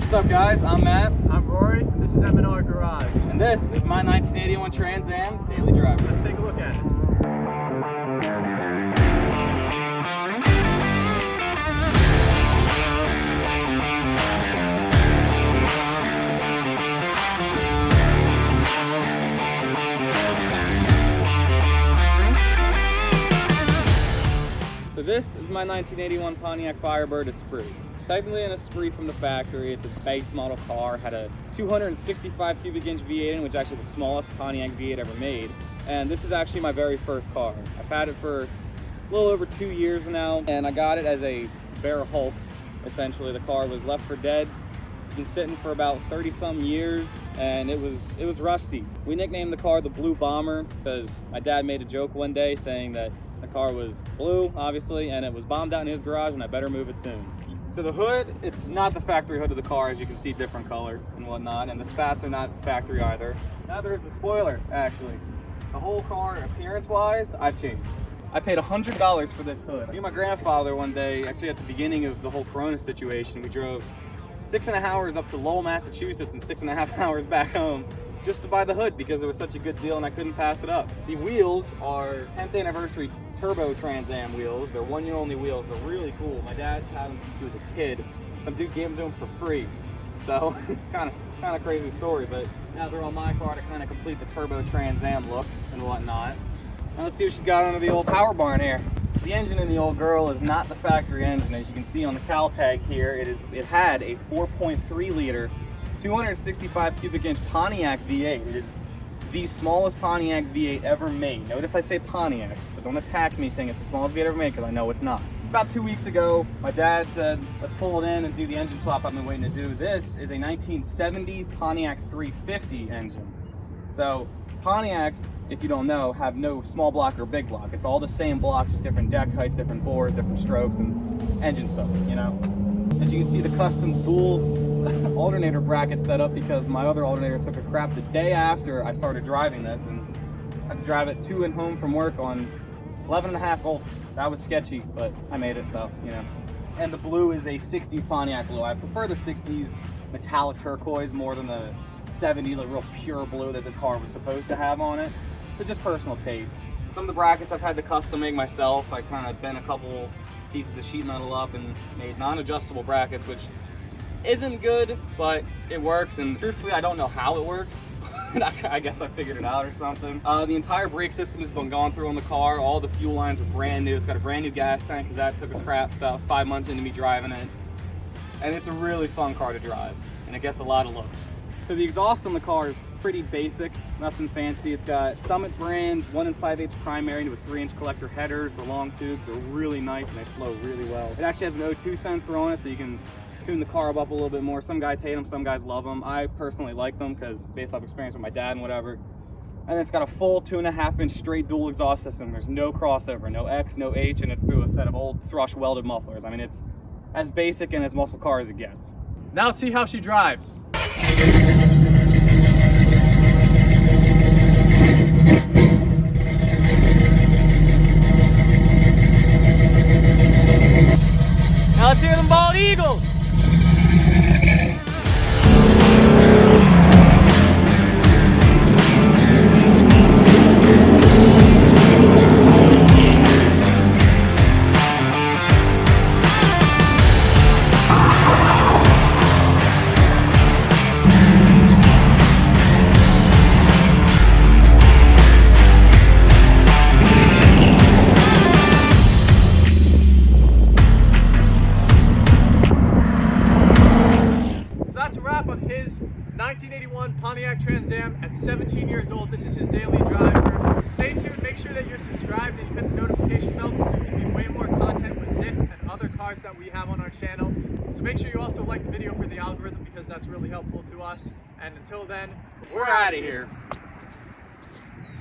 What's up, guys? I'm Matt. I'm Rory. This is M&R Garage. And this is my 1981 Trans Am daily driver. Let's take a look at it. So this is my 1981 Pontiac Firebird Esprit. It's technically an Esprit from the factory. It's a base model car, had a 265 cubic inch V8 in, which is actually the smallest Pontiac V8 ever made. And this is actually my very first car. I've had it for a little over 2 years now, and I got it as a bare Hulk, essentially. The car was left for dead. Been sitting for about 30-some years, and it was rusty. We nicknamed the car the Blue Bomber because my dad made a joke one day saying that the car was blue, obviously, and it was bombed out in his garage, and I better move it soon. So the hood, it's not the factory hood of the car, as you can see, different color and whatnot, and the spats are not factory either. Neither is the spoiler, actually. The whole car, appearance-wise, I've changed. I paid $100 for this hood. Me and my grandfather one day, actually at the beginning of the whole Corona situation, we drove 6.5 hours up to Lowell, Massachusetts, and 6.5 hours back home just to buy the hood because it was such a good deal and I couldn't pass it up. The wheels are 10th anniversary turbo Trans Am wheels. They're 1 year only wheels. They're really cool. My dad's had them since he was a kid. Some dude gave them to him for free. So kind of crazy story, but now they're on my car to kind of complete the turbo Trans Am look and whatnot. Now let's see what she's got under the old power barn here. The engine in the old girl is not the factory engine. As you can see on the cowl tag here, it had a 4.3 liter 265 cubic inch Pontiac V8. It is the smallest Pontiac V8 ever made. Notice I say Pontiac, so don't attack me saying it's the smallest V8 ever made because I know it's not. About 2 weeks ago, my dad said, let's pull it in and do the engine swap I've been waiting to do. This is a 1970 Pontiac 350 engine. So Pontiacs, if you don't know, have no small block or big block. It's all the same block, just different deck heights, different bores, different strokes, and engine stuff, you know? As you can see, the custom dual alternator bracket set up because my other alternator took a crap the day after I started driving this, and I had to drive it to and home from work on 11.5 volts. That was sketchy, but I made it, so, you know. And the blue is a 60s Pontiac blue. I prefer the 60s metallic turquoise more than the 70s, like real pure blue that this car was supposed to have on it. So just personal taste. Some of the brackets I've had to custom make myself. I kind of bent a couple pieces of sheet metal up and made non-adjustable brackets, which isn't good, but it works, and truthfully I don't know how it works. I guess I figured it out or something. The entire brake system has been gone through on the car. All the fuel lines are brand new. It's got a brand new gas tank because that took a crap about 5 months into me driving it. And it's a really fun car to drive, and it gets a lot of looks. So the exhaust on the car is pretty basic, nothing fancy. It's got Summit brands, 1 5/8 primary with 3-inch collector headers. The long tubes are really nice and they flow really well. It actually has an O2 sensor on it, so you can tune the carb up a little bit more. Some guys hate them, some guys love them. I personally like them because based off experience with my dad and whatever. And then it's got a full 2.5-inch straight dual exhaust system. There's no crossover, no X, no H, and it's through a set of old Thrush welded mufflers. I mean, it's as basic and as muscle car as it gets. Now let's see how she drives. Now let's hear them bald eagles. On his 1981 Pontiac Trans Am at 17 years old. This is his daily driver. Stay tuned, make sure that you're subscribed and you hit the notification bell because there's going to be way more content with this and other cars that we have on our channel. So make sure you also like the video for the algorithm because that's really helpful to us. And until then, we're out of here.